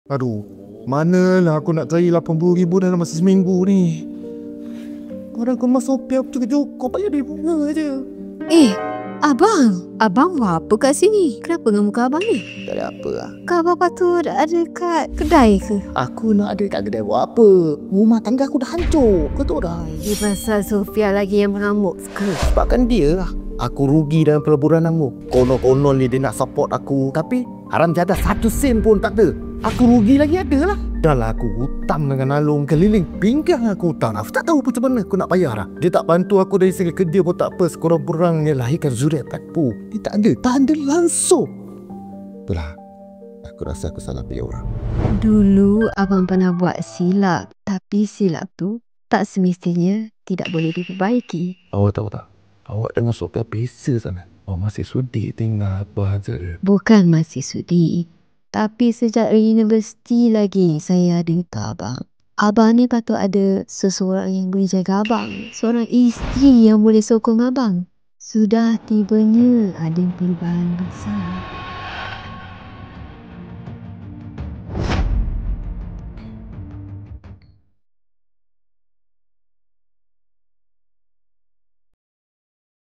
Aduh, manalah aku nak cari 80,000 dalam masa seminggu ni. Orang aku masuk Shopee aku cukup bayar dia bunga je. Abang buat apa kat sini? Kenapa dengan muka abang ni? Tak ada apa lah. Kau abang patut ada kat kedai ke? Aku nak ada kat kedai buat apa? Rumah tangga aku dah hancur. Kau tahu dah. Dia pasal Sofia lagi yang mengamuk ke? Sebabkan dia lah. Aku rugi dalam peleburan aku. Konon-konon dia nak support aku. Tapi haram jadah 1 sen pun tak ada. Aku rugi lagi ada lah. Dah lah aku hutang dengan Alung. Keliling pinggang aku hutang. Aku tak tahu macam mana aku nak bayar lah. Dia tak bantu aku dari segi kerja pun tak apa. Sekurang-kurangnya lahirkan zuriat aku. Dia tak ada langsung. Itulah. Aku rasa aku salah pilih orang. Dulu abang pernah buat silap. Tapi silap tu tak semestinya tidak boleh diperbaiki. Awak tahu tak? Awak dengan Sofia beza sangat. Awak masih sudi tinggal apa saja. Bukan masih sudi. Tapi sejak universiti lagi saya ada ke abang. Abang ni patut ada seseorang yang boleh jaga abang. Seorang isteri yang boleh sokong abang. Sudah tibanya ada perubahan besar.